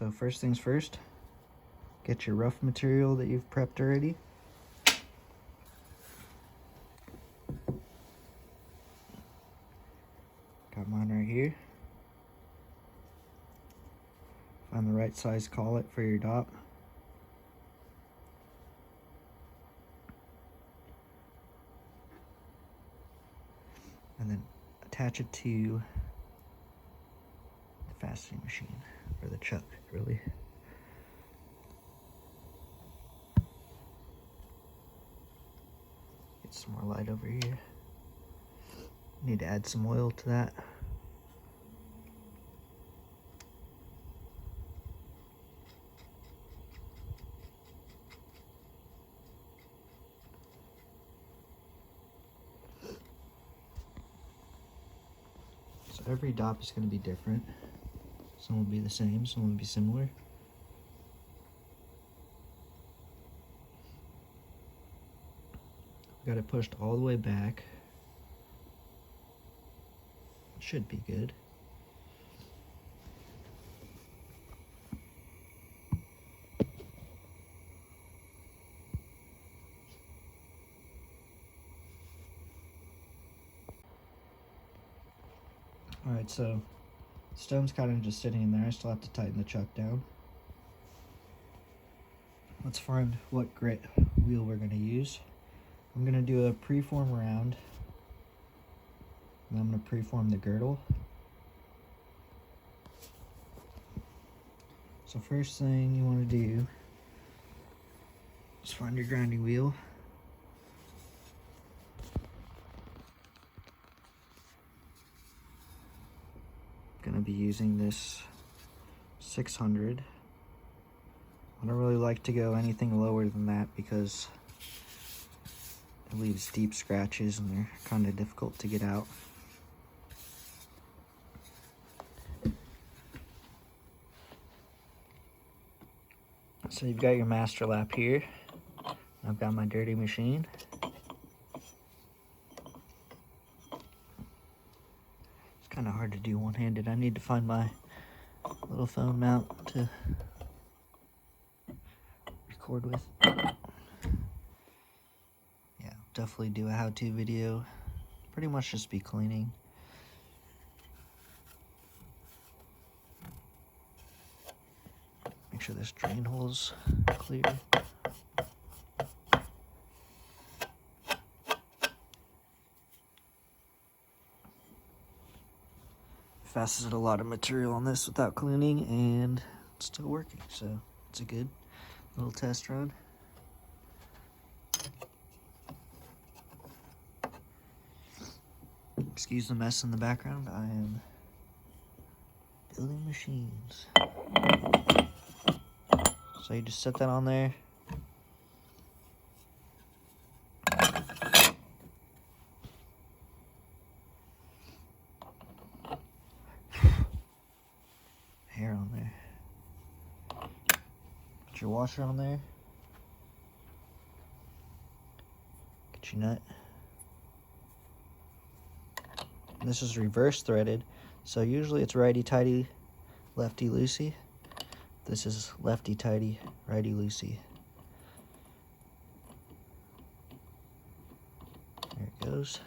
So first things first, get your rough material that you've prepped already. Got mine right here. Find the right size collet for your dot. And then attach it to the fastening machine, or the chuck, really. Get some more light over here. Need to add some oil to that. So every dop is going to be different. Some will be the same, some will be similar. Got it pushed all the way back. Should be good. Alright, so stone's kind of just sitting in there. I still have to tighten the chuck down. Let's find what grit wheel we're going to use. I'm going to do a preform round. And I'm going to preform the girdle. So first thing you want to do is find your grinding wheel. Going to be using this 600. I don't really like to go anything lower than that because it leaves deep scratches and they're kind of difficult to get out. So you've got your master lap here. I've got my dirty machine. It's kind of hard to do one-handed. I need to find my little phone mount to record with. Yeah, definitely do a how-to video. Pretty much just be cleaning. Make sure this drain hole's clear. Fastened a lot of material on this without cleaning and it's still working, so it's a good little test run. Excuse the mess in the background. I am building machines. So you just set that on there. Hair on there. Put your washer on there. Get your nut. And this is reverse threaded, so usually it's righty-tighty, lefty-loosey. This is lefty-tighty, righty-loosey. There it goes.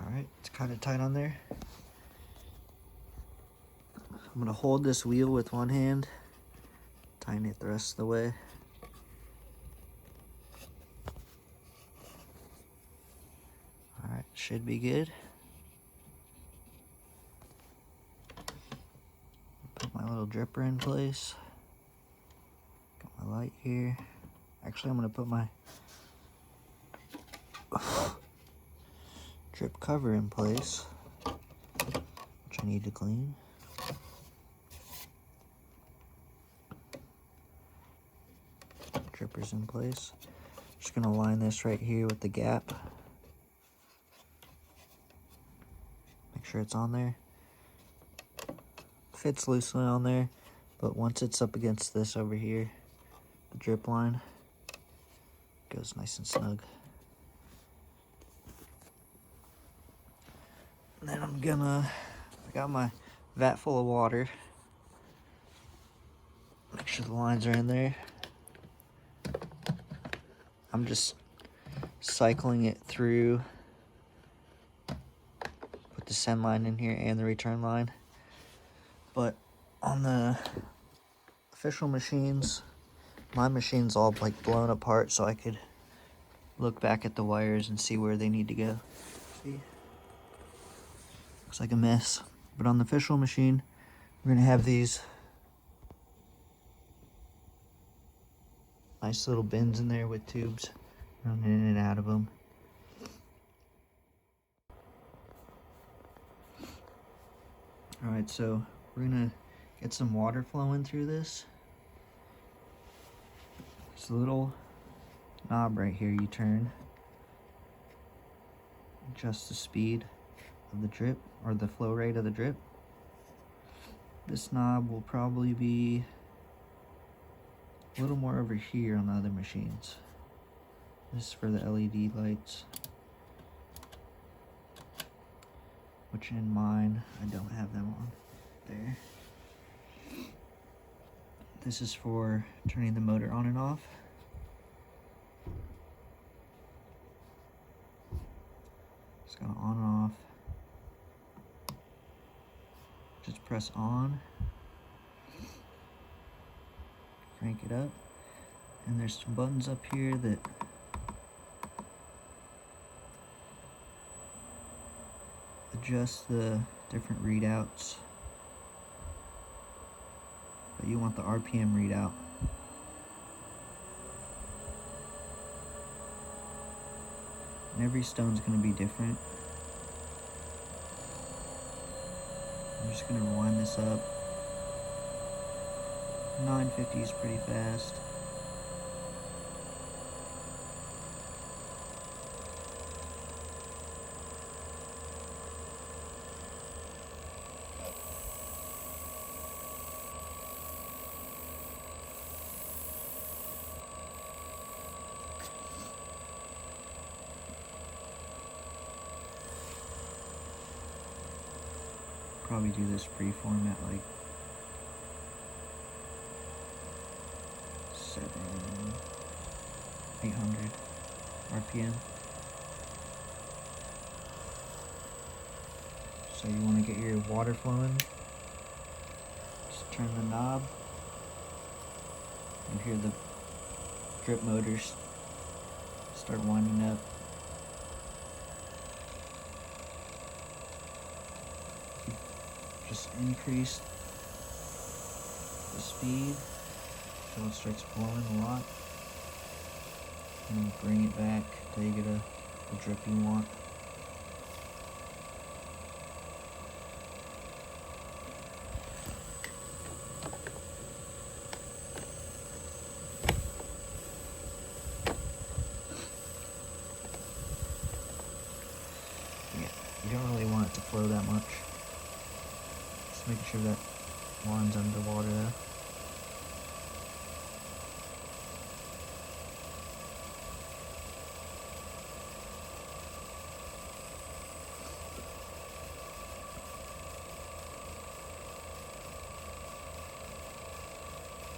Alright, it's kind of tight on there. I'm going to hold this wheel with one hand, tighten it the rest of the way. Alright, should be good. Put my little dripper in place. Got my light here. Actually, I'm going to put my drip cover in place, which I need to clean. Dripper's in place. Just going to line this right here with the gap. Make sure it's on there. Fits loosely on there, but once it's up against this over here, the drip line, goes nice and snug. And then I got my vat full of water. Make sure the lines are in there. I'm just cycling it through. Put the send line in here and the return line. But on the official machines, my machine's all like blown apart, so I could look back at the wires and see where they need to go. See? Looks like a mess. But on the official machine, we're gonna have these nice little bins in there with tubes running in and out of them. All right, so we're gonna get some water flowing through this. This little knob right here you turn. Adjust the speed of the drip, or the flow rate of the drip. This knob will probably be a little more over here on the other machines. This is for the LED lights, which in mine, I don't have them on there. This is for turning the motor on and off. It's got on and off. Just press on, crank it up, and there's some buttons up here that adjust the different readouts, but you want the RPM readout. And every stone's going to be different. I'm just going to rewind this up. 950 is pretty fast. Probably do this preform at like 800 RPM. So you want to get your water flowing. Just turn the knob. You hear the drip motors start winding up. Just increase the speed until it starts blowing a lot, and then bring it back till you get the drip you want. Yeah, you don't really want it to flow that much. Making sure that line's underwater though.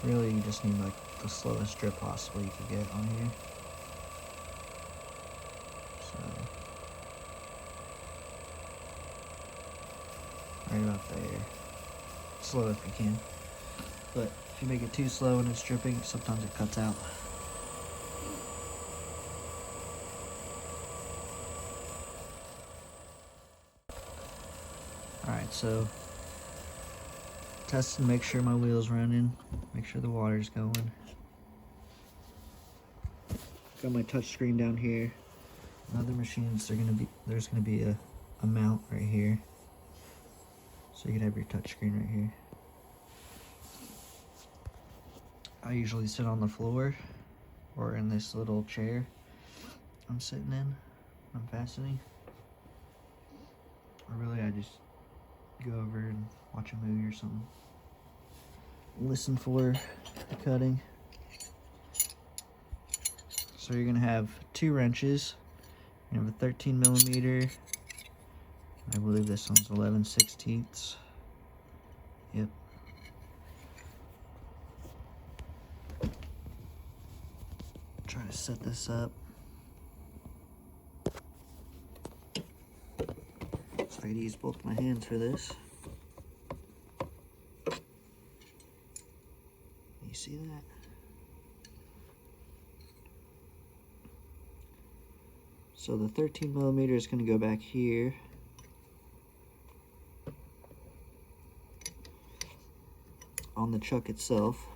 Really, you just need like the slowest drip possible you could get on here. So, right about there. Slow if you can, but if you make it too slow and it's dripping, sometimes it cuts out. Alright, so test and make sure my wheel's running, make sure the water's going. Got my touch screen down here. On other machines, there's gonna be a mount right here. So you can have your touch screen right here. I usually sit on the floor or in this little chair I'm sitting in. I'm fastening. Or really, I just go over and watch a movie or something. Listen for the cutting. So you're gonna have two wrenches. You have a 13 millimeter, I believe this one's 11/16. Yep. Try to set this up. So I could use both my hands for this. You see that? So the 13mm is going to go back here. On the chuck itself.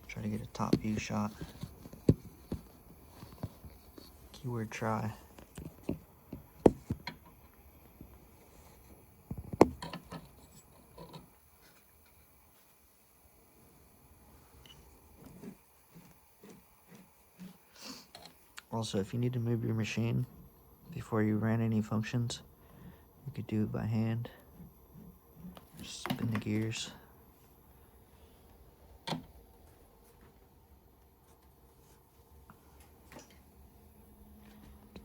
Try to get a top view shot. Keyword try. Also, if you need to move your machine before you ran any functions, you could do it by hand. Just spin the gears. Could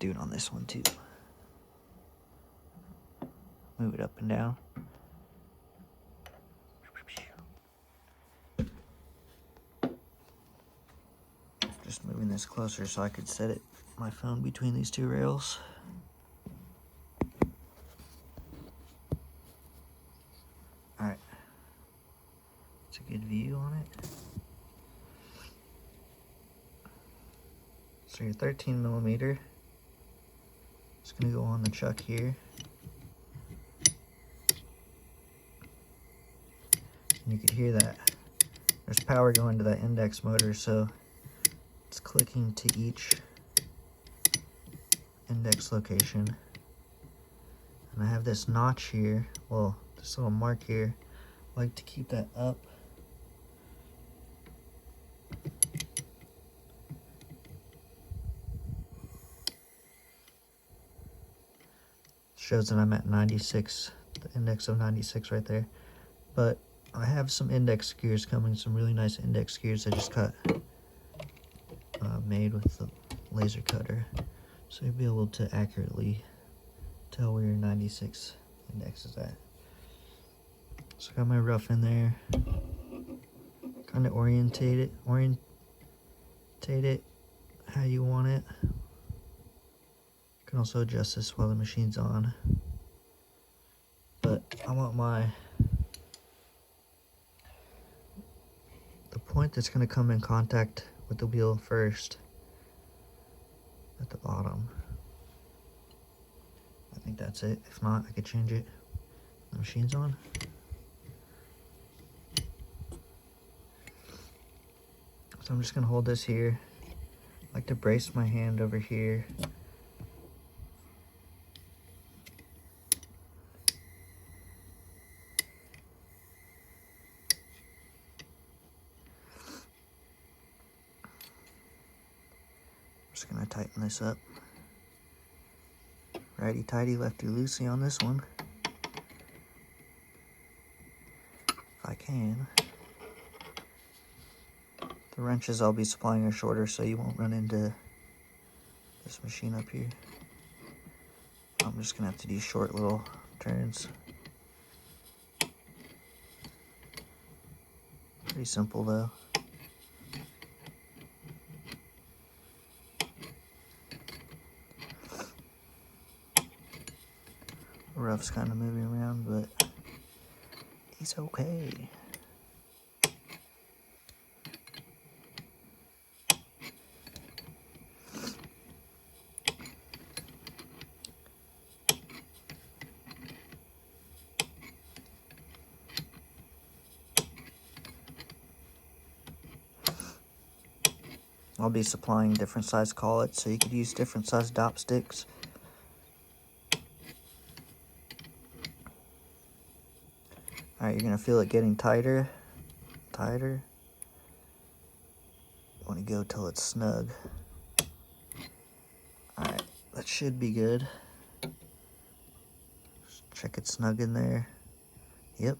do it on this one too. Move it up and down. Just moving this closer so I could set it, my phone between these two rails. Alright. It's a good view on it. So your 13mm is going to go on the chuck here. And you could hear that. There's power going to that index motor, so it's clicking to each index location. And I have this notch here, well, this little mark here. I like to keep that up. Shows that I'm at 96, the index of 96 right there. But I have some index gears coming, some really nice index gears I just cut, made with the laser cutter. So you'll be able to accurately tell where your 96 index is at. So I got my rough in there. Kind of orientate it how you want it. You can also adjust this while the machine's on. But I want the point that's going to come in contact with the wheel first at the bottom. I think that's it. If not, I could change it. The machine's on. So I'm just going to hold this here. I like to brace my hand over here. Just going to tighten this up. Righty tighty, lefty loosey on this one. If I can. The wrenches I'll be supplying are shorter, so you won't run into this machine up here. I'm just going to have to do short little turns. Pretty simple though. The rough's kind of moving around, but he's okay. I'll be supplying different size collets, so you could use different size dop sticks. Alright, you're going to feel it getting tighter. You want to go till it's snug. Alright, that should be good. Just check it's snug in there. Yep.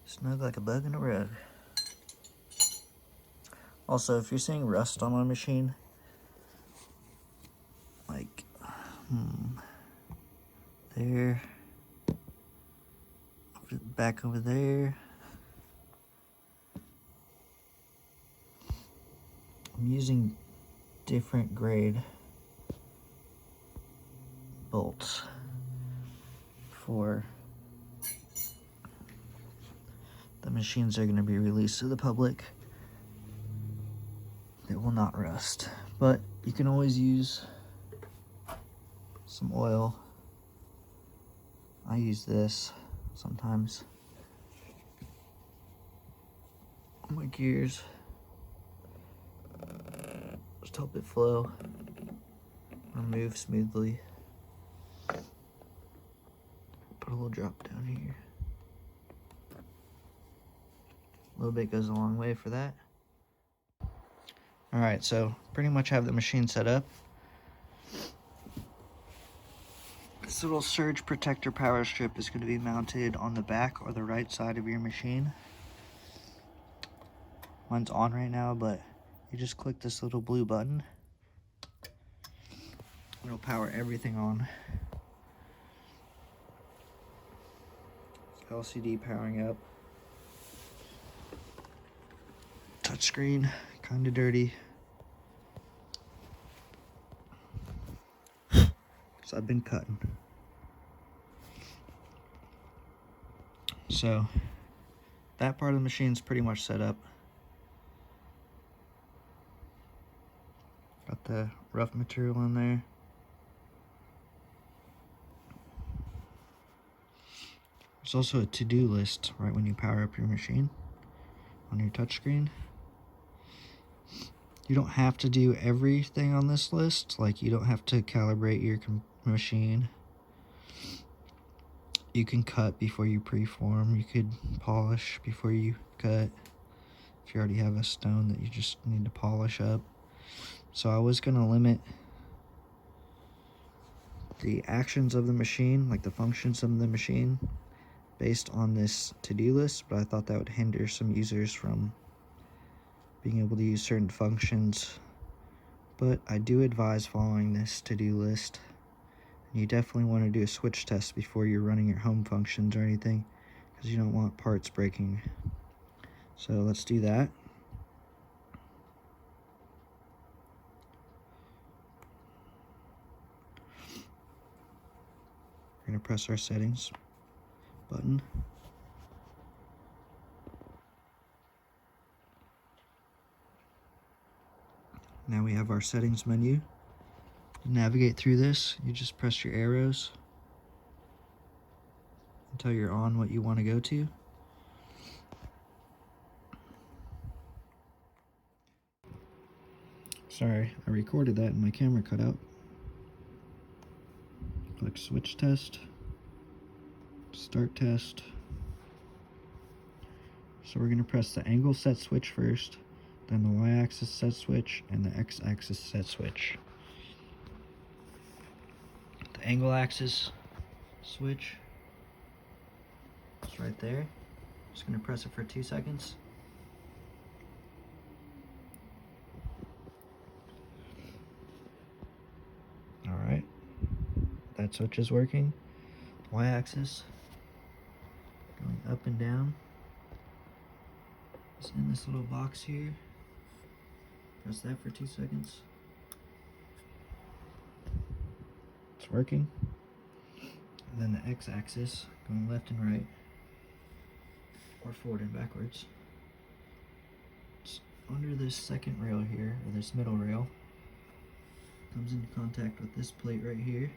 Snug like a bug in a rug. Also, if you're seeing rust on my machine, like, there, back over there, I'm using different grade bolts for the machines that are going to be released to the public. It will not rust, but you can always use some oil. I use this sometimes on my gears, just help it flow or move smoothly. Put a little drop down here. A little bit goes a long way for that. Alright, so pretty much have the machine set up. This little surge protector power strip is going to be mounted on the back or the right side of your machine. Mine's on right now, but you just click this little blue button. It'll power everything on. LCD powering up. Touchscreen, kind of dirty. So I've been cutting. So that part of the machine's pretty much set up. Got the rough material in there. There's also a to-do list right when you power up your machine on your touchscreen. You don't have to do everything on this list, like you don't have to calibrate your machine. You can cut before you preform, you could polish before you cut, if you already have a stone that you just need to polish up. So I was going to limit the actions of the machine, like the functions of the machine, based on this to-do list, but I thought that would hinder some users from being able to use certain functions. But I do advise following this to-do list. You definitely want to do a switch test before you're running your home functions or anything, because you don't want parts breaking. So let's do that. We're going to press our settings button. Now we have our settings menu. To navigate through this, you just press your arrows until you're on what you want to go to. Sorry, I recorded that and my camera cut out. Click switch test, start test. So we're going to press the angle set switch first, then the y-axis set switch, and the x-axis set switch. The angle axis switch is right there. Just going to press it for 2 seconds. Alright, that switch is working. Y-axis going up and down. It's in this little box here. Press that for 2 seconds. It's working. And then the x-axis going left and right, or forward and backwards. It's under this second rail here, or this middle rail. Comes into contact with this plate right here.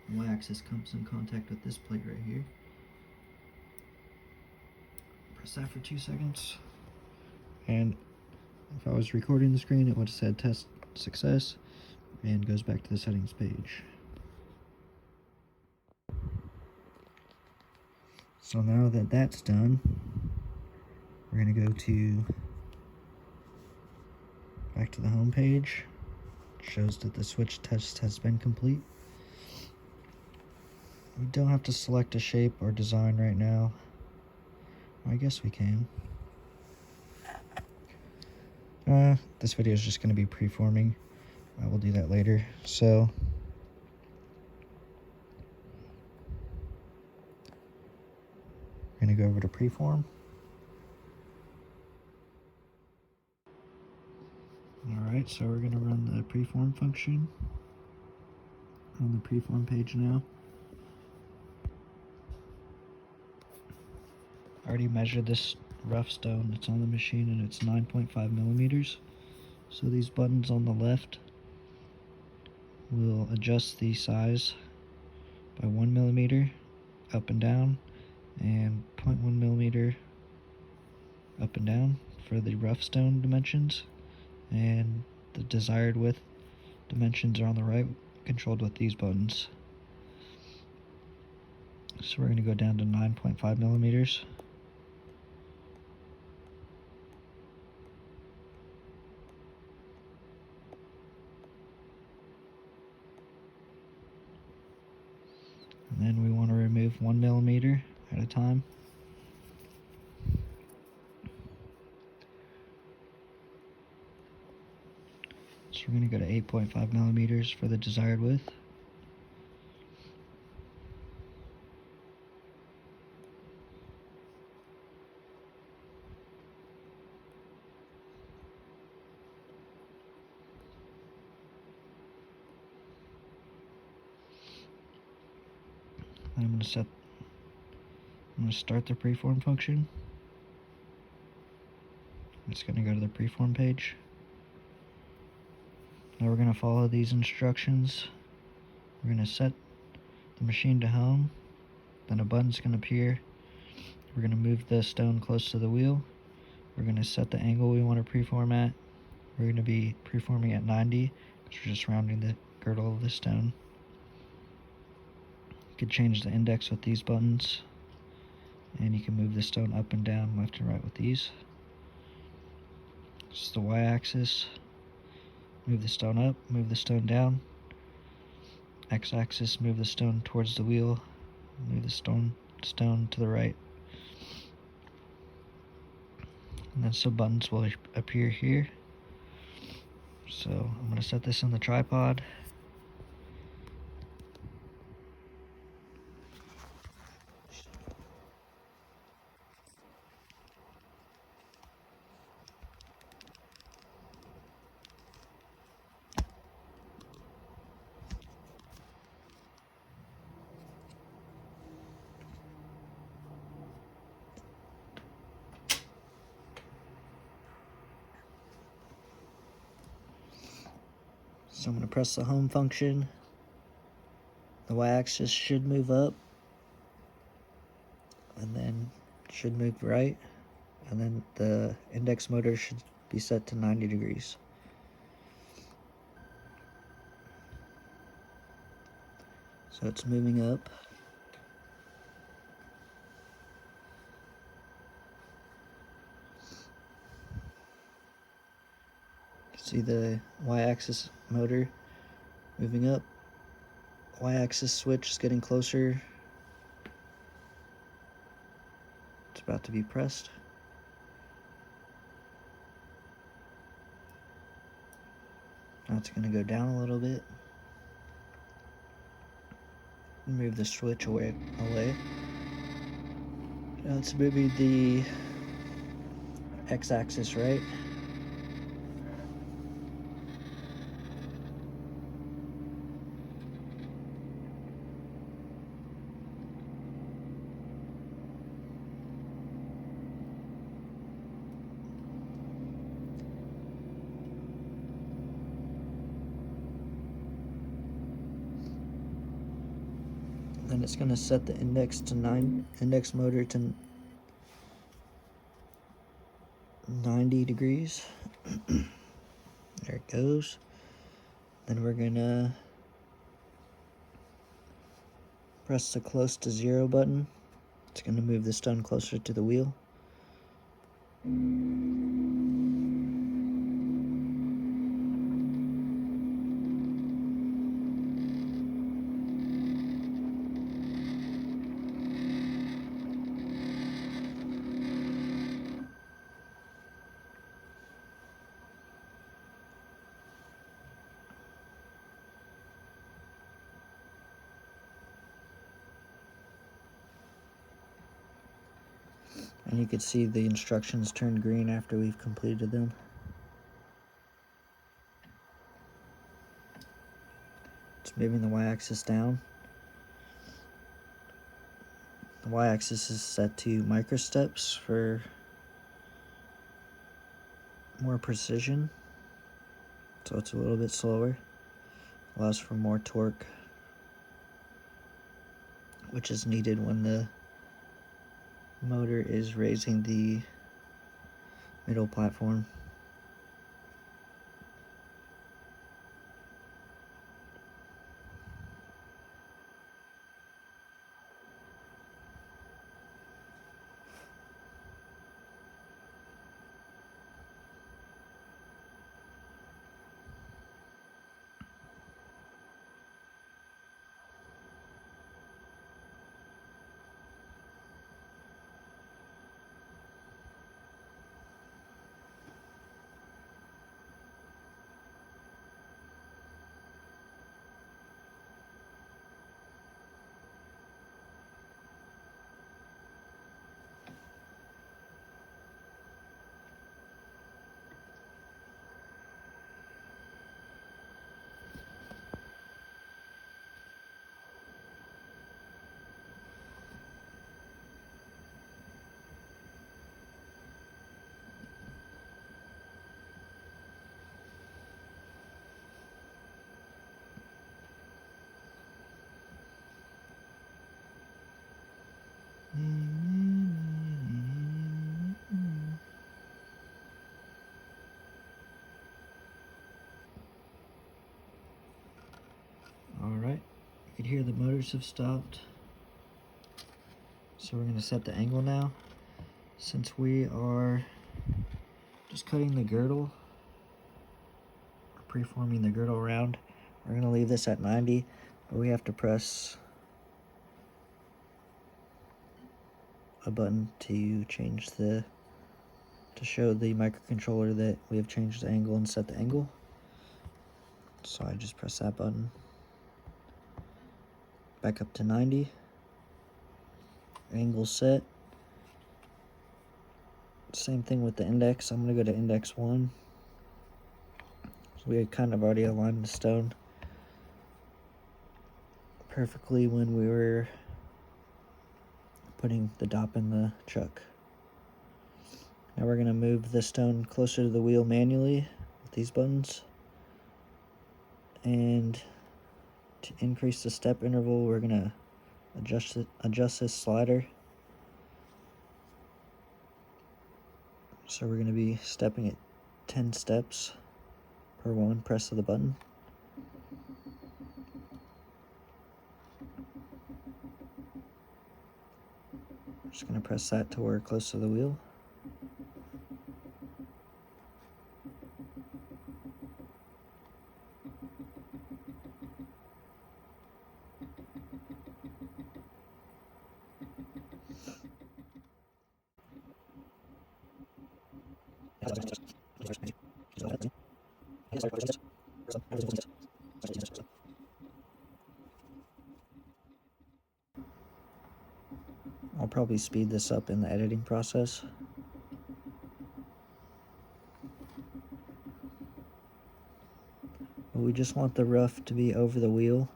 The y-axis comes in contact with this plate right here. Press that for 2 seconds. And if I was recording the screen, it would have said test success, and goes back to the settings page. So now that that's done, we're going to go back to the home page. It shows that the switch test has been complete. We don't have to select a shape or design right now. I guess we can. This video is just going to be preforming. I will do that later. So we're going to go over to preform. Alright, so we're going to run the preform function on the preform page now. I already measured this rough stone that's on the machine, and it's 9.5 millimeters. So these buttons on the left will adjust the size by 1 millimeter up and down, and 0.1 millimeter up and down for the rough stone dimensions, and the desired width dimensions are on the right, controlled with these buttons. So we're going to go down to 9.5 millimeters. And then we want to remove 1 millimeter at a time. So we're going to go to 8.5 millimeters for the desired width. And I'm going to start the preform function. It's going to go to the preform page. Now we're going to follow these instructions. We're going to set the machine to home. Then a button's going to appear. We're going to move the stone close to the wheel. We're going to set the angle we want to preform at. We're going to be preforming at 90 because we're just rounding the girdle of the stone. You could change the index with these buttons, and you can move the stone up and down, left and right with these. This is the y-axis. Move the stone up, move the stone down. X-axis, move the stone towards the wheel, move the stone to the right. And then some buttons will appear here. So I'm going to set this on the tripod. So I'm going to press the home function. The y-axis should move up, and then should move right, and then the index motor should be set to 90 degrees. So it's moving up. See the y-axis motor moving up. Y-axis switch is getting closer. It's about to be pressed. Now it's going to go down a little bit. Move the switch away. Now it's moving the x-axis right. Then it's going to set the index motor to 90 degrees. There it goes. Then we're going to press the close to 0 button. It's going to move the stone closer to the wheel. And you can see the instructions turned green after we've completed them. It's moving the y-axis down. The y-axis is set to microsteps for more precision, so it's a little bit slower. Allows for more torque, which is needed when the motor is raising the middle platform. Alright, you can hear the motors have stopped. So we're going to set the angle now. Since we are just cutting the girdle, preforming the girdle around, we're going to leave this at 90, but we have to press a button to change to show the microcontroller that we have changed the angle and set the angle. So I just press that button. Back up to 90. Angle set. Same thing with the index. I'm going to go to index 1. So we had kind of already aligned the stone perfectly when we were putting the dop in the chuck. Now we're going to move the stone closer to the wheel manually with these buttons. And to increase the step interval, we're going to adjust this slider. So we're going to be stepping at 10 steps per one press of the button. Just going to press that to where close to the wheel. I'll probably speed this up in the editing process. But we just want the rough to be over the wheel.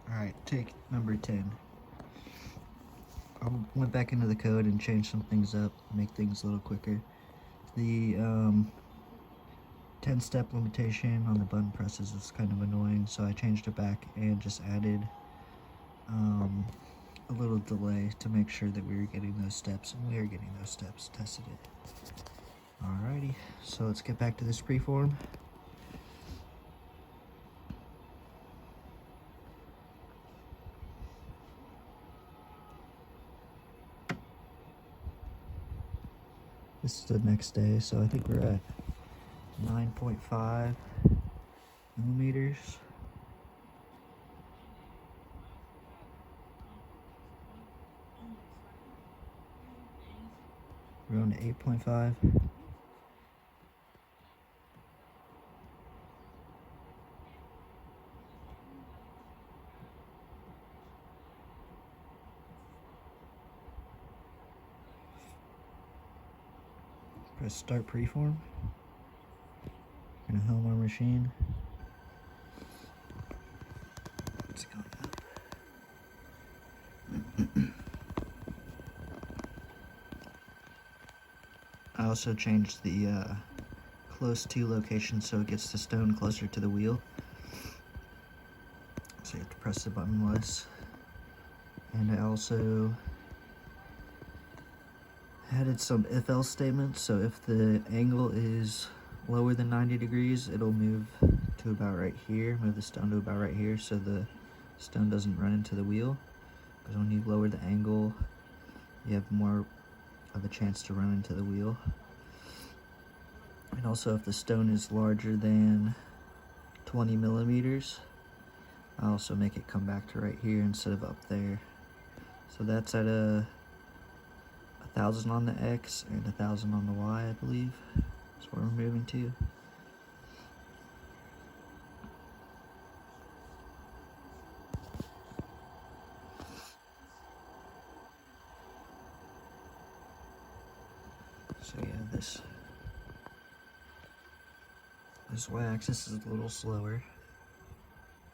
Alright, take number 10. I went back into the code and changed some things up, make things a little quicker. The 10-step limitation on the button presses is kind of annoying, so I changed it back and just added a little delay to make sure that we were getting those steps, and we are getting those steps, tested it. Alrighty, so let's get back to this preform. This is the next day, so I think we're at 9.5 millimeters. We're going to 8.5. Press start preform. We're gonna helm our machine. It's going up. I also changed the close to location so it gets the stone closer to the wheel. So you have to press the button less. And I also added some if-else statements. So if the angle is lower than 90 degrees, it'll move to about right here, move the stone to about right here so the stone doesn't run into the wheel. Because when you lower the angle, you have more of a chance to run into the wheel. And also if the stone is larger than 20 millimeters, I also make it come back to right here instead of up there. So that's at 1,000 on the X and 1,000 on the Y, I believe. That's where we're moving to. So yeah, this Y-axis is a little slower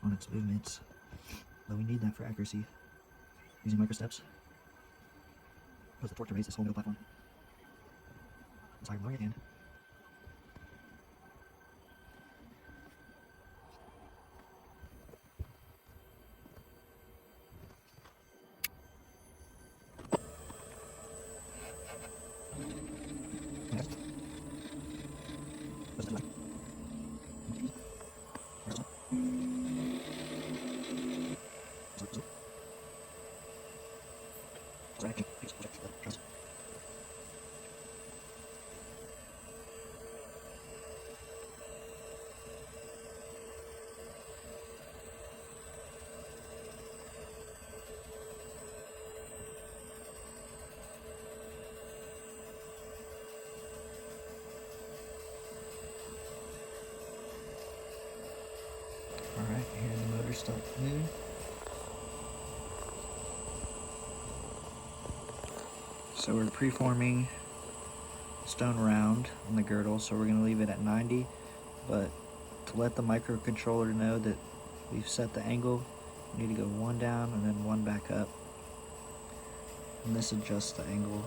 on its movements, but we need that for accuracy. Using microsteps. Because the torque to raise this whole middle platform. Sorry, lower your hand. Alright, here the motor starts to move. So we're preforming stone round on the girdle, so we're going to leave it at 90, but to let the microcontroller know that we've set the angle, we need to go one down and then one back up. And this adjusts the angle.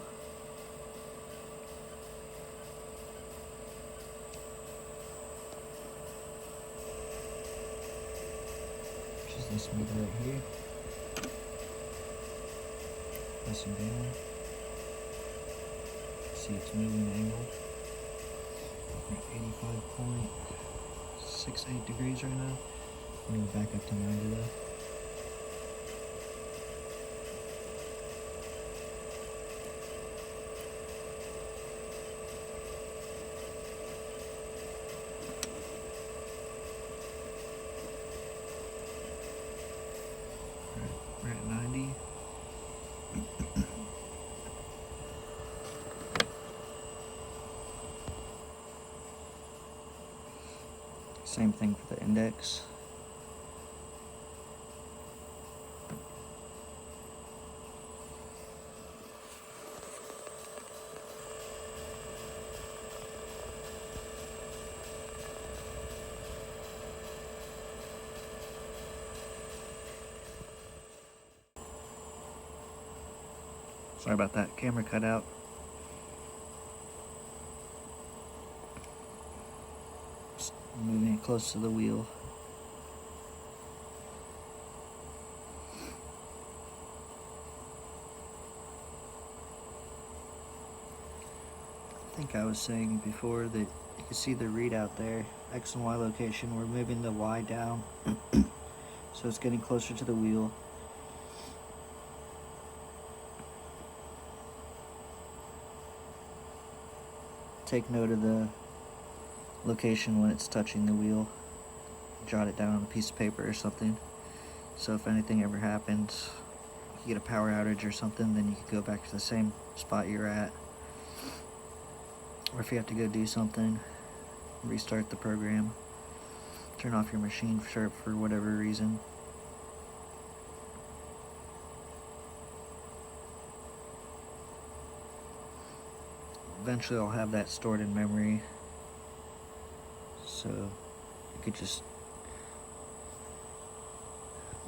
Which is this meter right here. Pressing down. See it's moving the angle. We're at 85.68 degrees right now. We're going to back up to 90 though. We're at 90. Same thing for the index. Sorry about that, camera cut out. Just moving it close to the wheel. I think I was saying before that you can see the readout there, X and Y location. We're moving the Y down, so it's getting closer to the wheel. Take note of the location when it's touching the wheel. Jot it down on a piece of paper or something. So if anything ever happens, you get a power outage or something, then you can go back to the same spot you're at. or if you have to go do something, restart the program, turn off your machine for whatever reason. Eventually I'll have that stored in memory, so you could just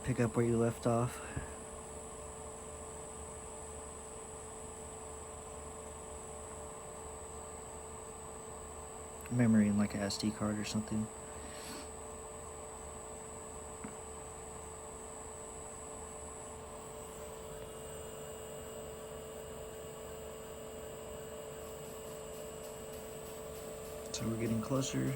pick up where you left off. Memory in like a SD card or something. So we're getting closer.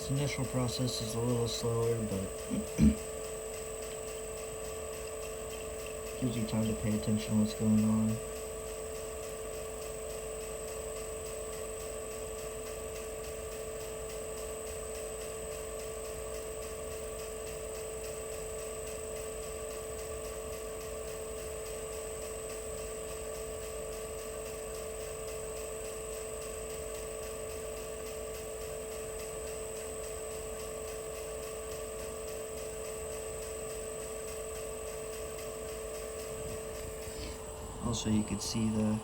This initial process is a little slower, but gives you time to pay attention to what's going on. Also, you could see the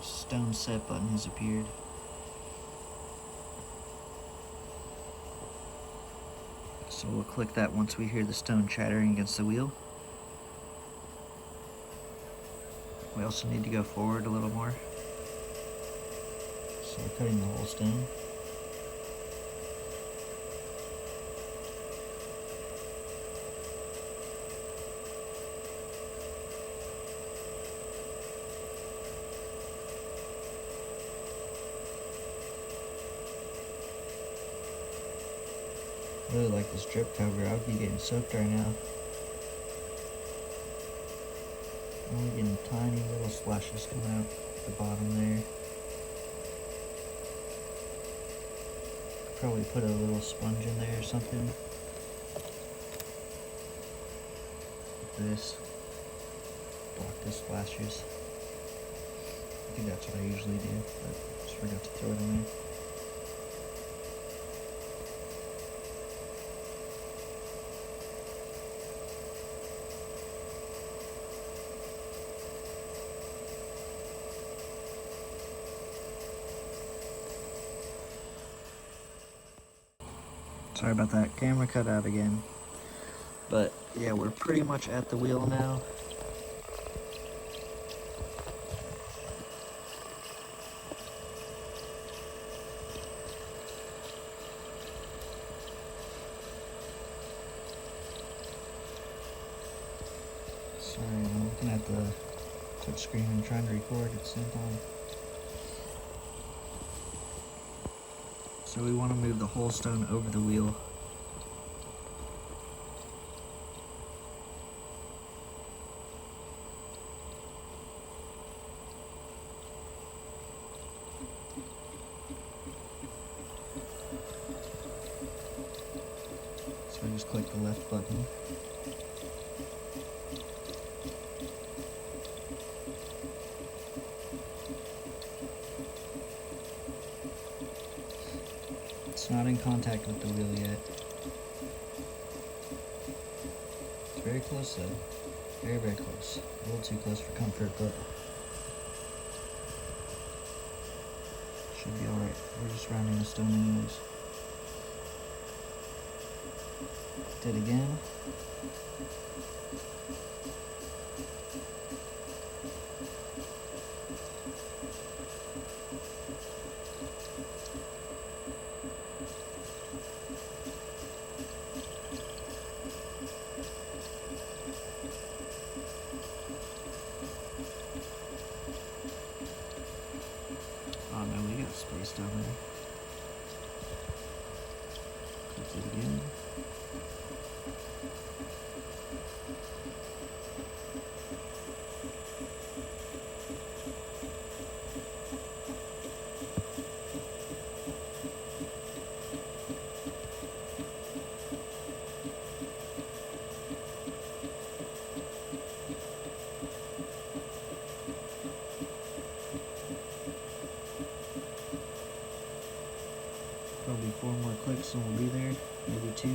stone set button has appeared. So we'll click that once we hear the stone chattering against the wheel. We also need to go forward a little more. So we're cutting the whole stone. I really like this drip cover. I would be getting soaked right now. I'm only getting tiny little splashes coming out at the bottom there. Probably put a little sponge in there or something. Like this. Block the splashes. I think that's what I usually do, but just forgot to throw it in there. Sorry about that, camera cut out again. But yeah, we're pretty much at the wheel now. Sorry, I'm looking at the touch screen and trying to record at the same time. So we want to move the whole stone over the wheel. So I just click the left button. It's not in contact with the wheel yet. It's very close though. Very, very close. A little too close for comfort, but should be alright. We're just rounding the stone anyways. Did again. Oh no, we got space down there. Press it again. Probably 4 more clicks and we'll be there, maybe 2.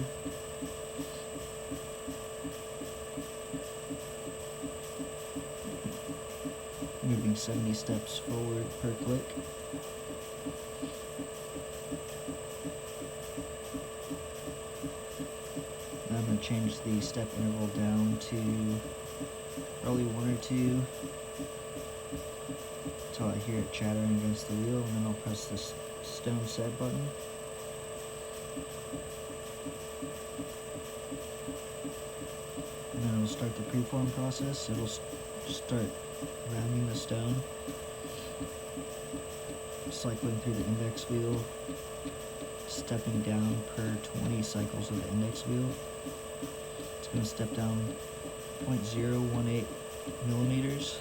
Moving 70 steps forward per click. Now I'm going to change the step interval down to probably 1 or 2 until I hear it chattering against the wheel, and then I'll press this stone set button. And then it'll start the preform process. It'll start rounding the stone, cycling through the index wheel, stepping down per 20 cycles of the index wheel. It's going to step down 0.018 millimeters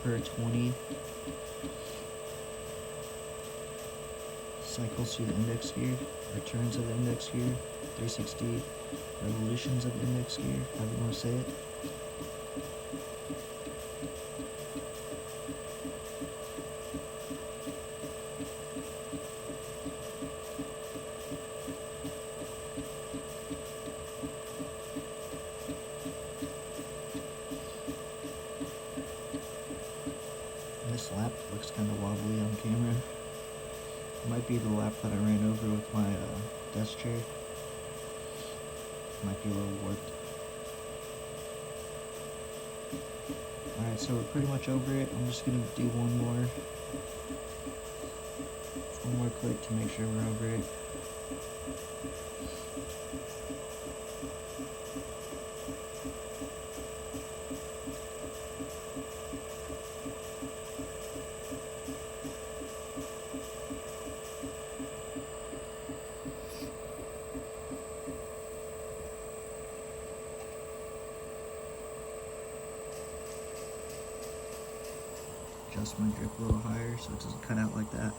per 20 cycles through the index gear, returns of the index gear, 360 revolutions of the index gear, however you want to say it. This lap looks kind of wobbly on camera. It might be the lap that I ran over with my desk chair. Might be a little warped. Alright, so we're pretty much over it. I'm just going to do one more click to make sure we're over it. Adjust my drip a little higher so it doesn't cut out like that.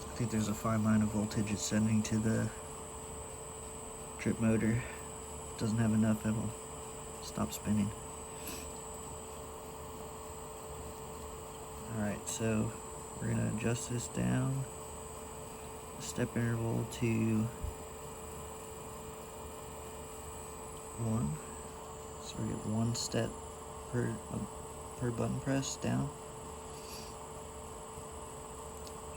I think there's a fine line of voltage it's sending to the drip motor. If it doesn't have enough, it'll stop spinning. Alright, so we're going to adjust this down, the step interval to 1. So we get 1 step per button press down.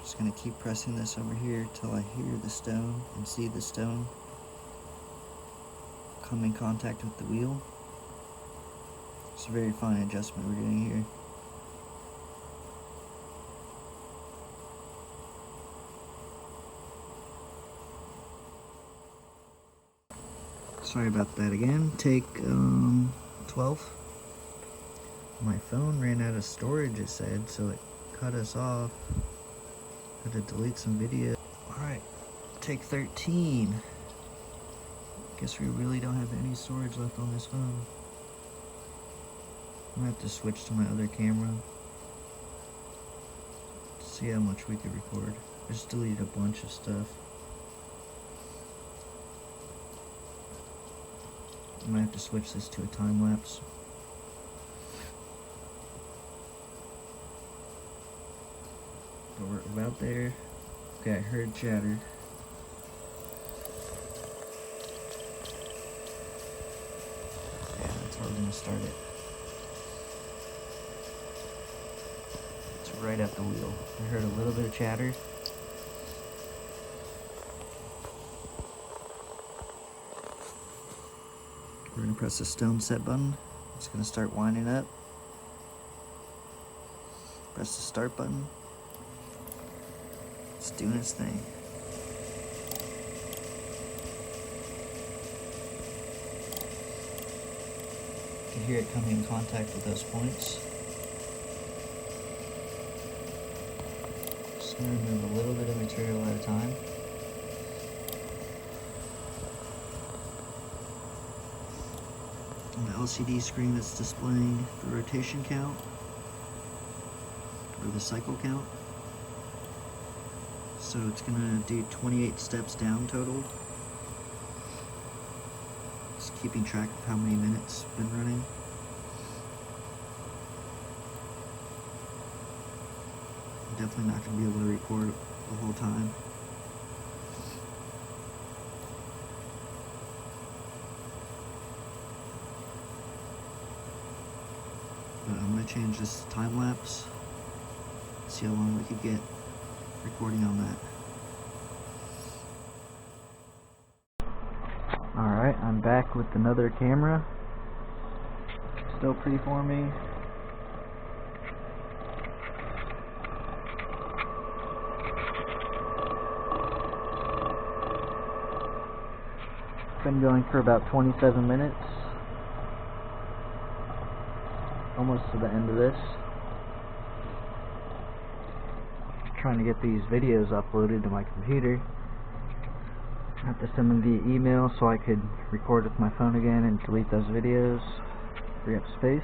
Just going to keep pressing this over here till I hear the stone and see the stone come in contact with the wheel. It's a very fine adjustment we're doing here. Sorry about that again. Take 12. My phone ran out of storage, it said, so it cut us off. Had to delete some video. Alright, take 13. Guess we really don't have any storage left on this phone. I'm gonna have to switch to my other camera to see how much we could record. I just deleted a bunch of stuff. I'm gonna have to switch this to a time lapse. But we're about there. Okay, I heard chatter. Yeah, that's how we're gonna start it. It's right at the wheel. I heard a little bit of chatter. We're going to press the stone set button. It's going to start winding up. Press the start button. It's doing its thing. You can hear it coming in contact with those points. Just I'm going to remove a little bit of material at a time. On the LCD screen that's displaying the rotation count, or the cycle count. So it's going to do 28 steps down total. Just keeping track of how many minutes it's been running. I'm definitely not going to be able to record the whole time. But I'm going to change this time lapse. See how long we could get recording on that. Alright, I'm back with another camera. Still preforming. Been going for about 27 minutes. Almost to the end of this. Trying to get these videos uploaded to my computer. I have to send them via email so I could record with my phone again and delete those videos, free up space.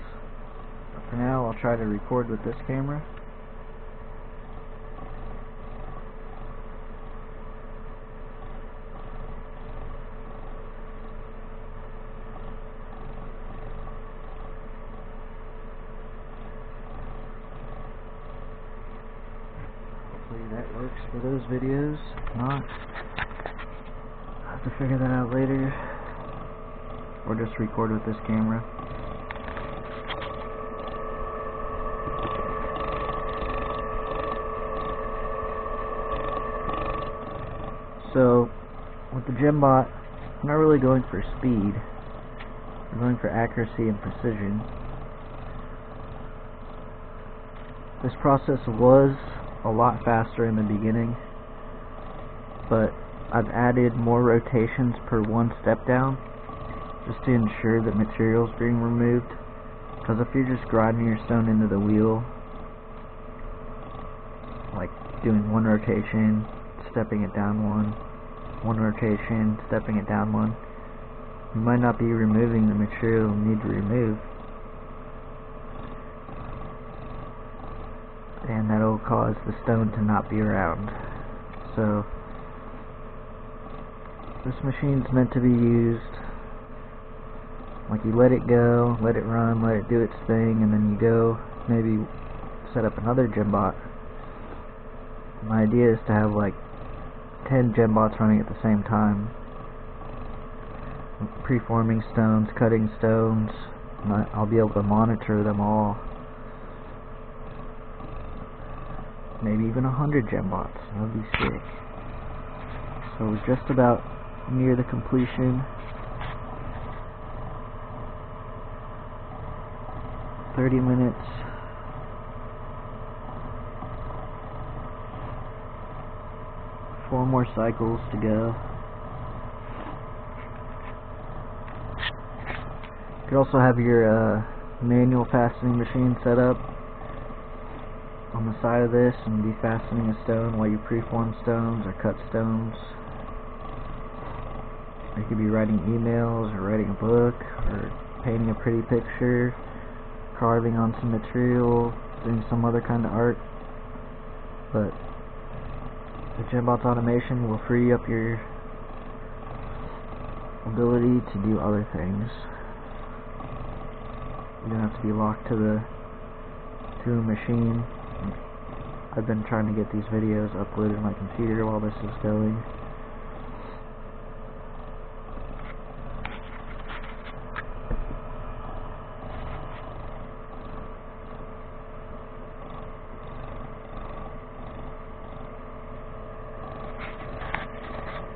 But for now, I'll try to record with this camera. Hopefully that works for those videos. If not, I'll have to figure that out later, or just record with this camera. So, with the GemBot, I'm not really going for speed. I'm going for accuracy and precision. This process was a lot faster in the beginning, but I've added more rotations per one step down just to ensure that material is being removed, because if you're just grinding your stone into the wheel, like doing one rotation, stepping it down one rotation, stepping it down one, you might not be removing the material you need to remove, and that'll cause the stone to not be around. So this machine's meant to be used like you let it go, let it run, let it do its thing, and then you go maybe set up another GemBot. My idea is to have like 10 GemBots running at the same time, preforming stones, cutting stones, and I'll be able to monitor them all. Maybe even 100 GemBots. That would be sick. So we're just about near the completion. 30 minutes. Four more cycles to go. You could also have your manual fastening machine set up on the side of this and be fastening a stone while you preform stones or cut stones. Or you could be writing emails or writing a book or painting a pretty picture, carving on some material, doing some other kind of art. But the GemBot's automation will free up your ability to do other things. You don't have to be locked to a machine. I've been trying to get these videos uploaded to my computer while this is going.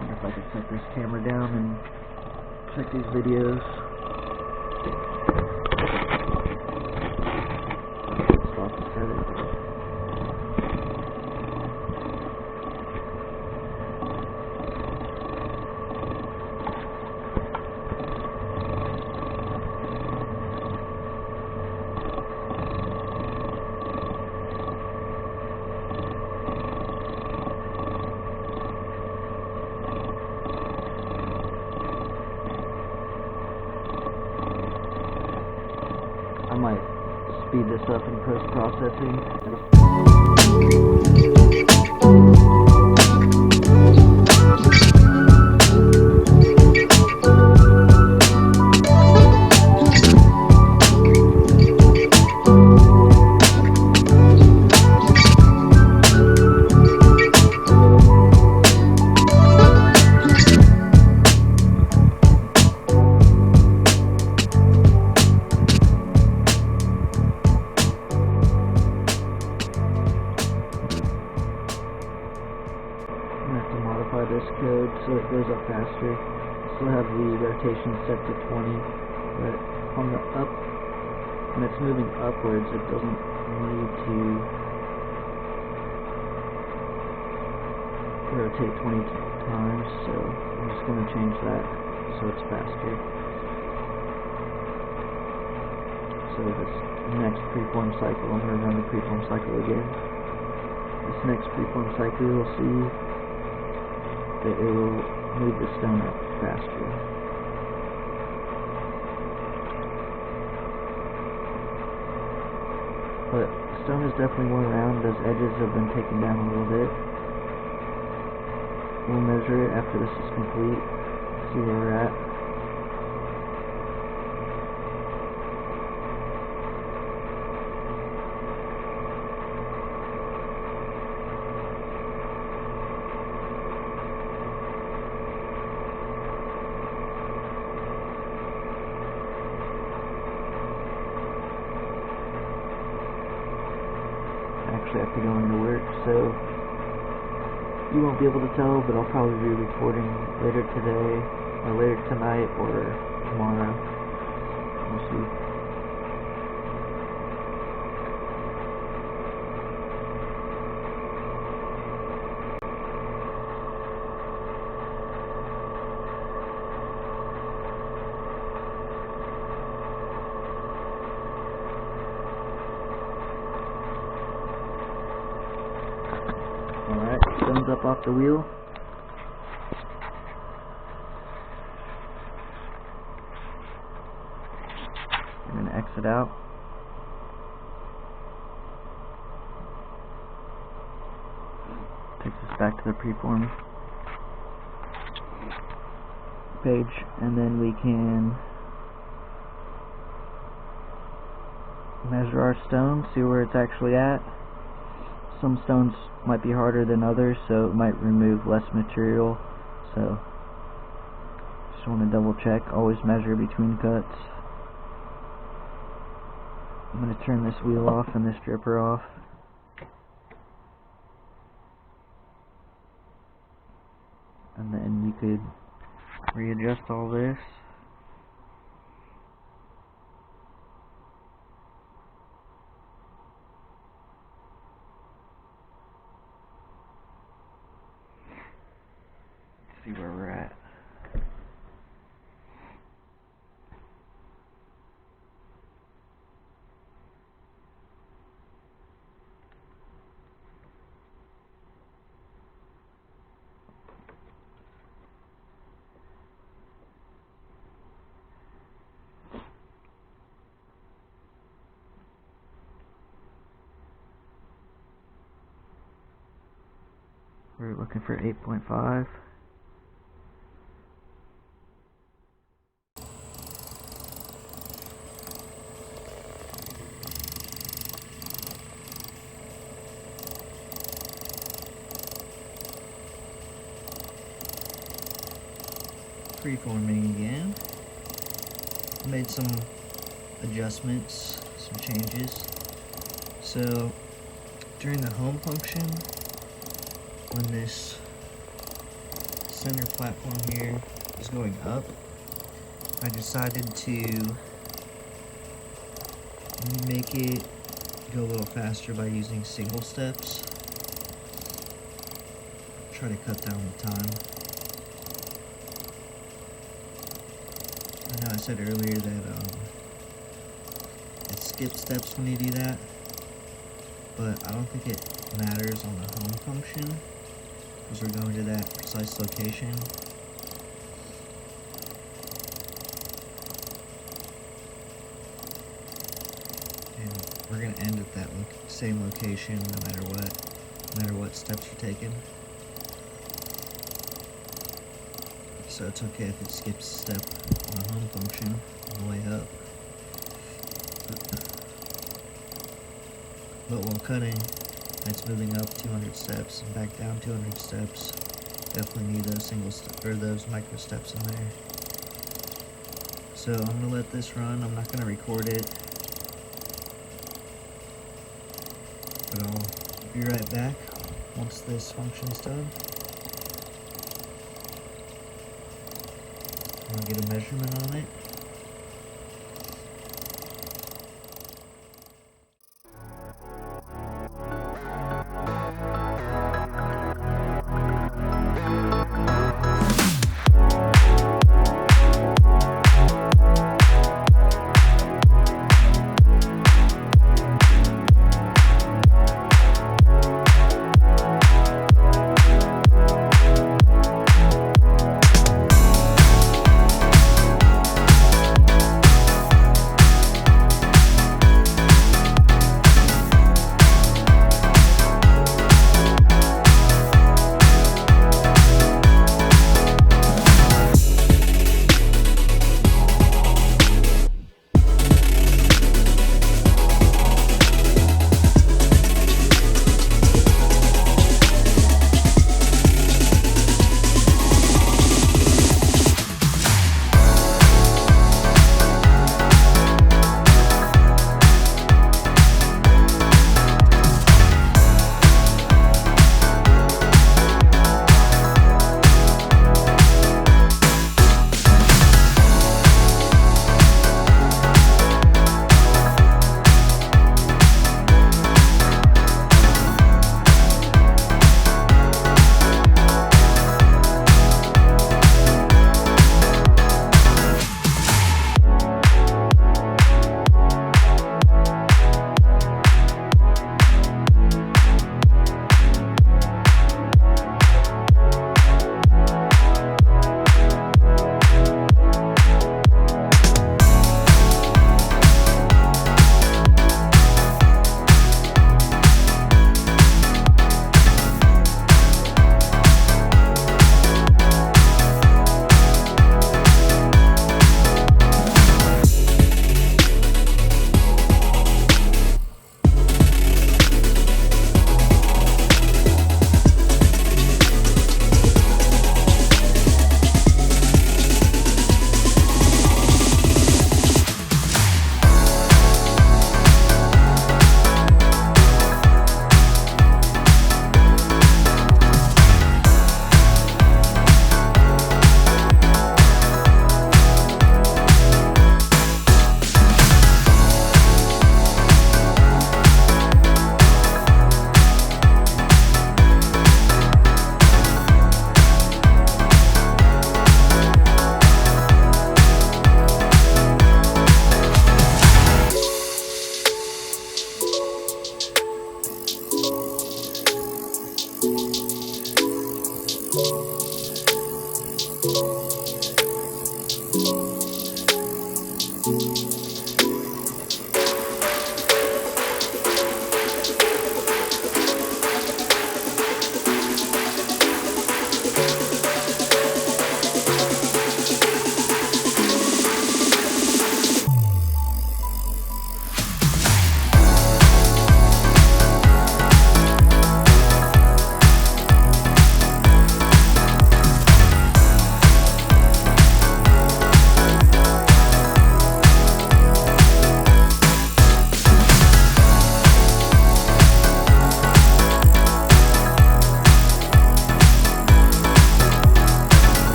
Wonder if I could set this camera down and check these videos. Stop and set it. might speed this up in post-processing. This code so it goes up faster. Still have the rotation set to 20, but on the up, when it's moving upwards, it doesn't need to rotate 20 times, so I'm just going to change that so it's faster. So this next preform cycle, I'm going to run the preform cycle again. This next preform cycle, you'll see that it will move the stone up faster. But the stone is definitely more round. Those edges have been taken down a little bit. We'll measure it after this is complete, see where we're at. Actually have to go into work, so you won't be able to tell, but I'll probably be recording later today, or later tonight, or tomorrow. We'll see. Alright, stone's up off the wheel. We're going to exit out. Takes us back to the preform page, and then we can measure our stone, see where it's actually at. Some stones might be harder than others, so it might remove less material, so just want to double check. Always measure between cuts. I'm going to turn this wheel off and this dripper off. And then you could readjust all this. See where we're at. We're looking for 8.5. Preforming again. Made some adjustments, some changes. So during the home function, when this center platform here is going up, I decided to make it go a little faster by using single steps. Try to cut down the time. I know I said earlier that it skips steps when you do that, but I don't think it matters on the home function, because we're going to that precise location. going to end at that same location no matter what steps you're taking. So it's okay if it skips a step on the home function on the way up. But while cutting, it's moving up 200 steps and back down 200 steps. Definitely need those those micro steps in there. So I'm gonna let this run. I'm not gonna record it, but I'll be right back once this function's done. I'll get a measurement on it.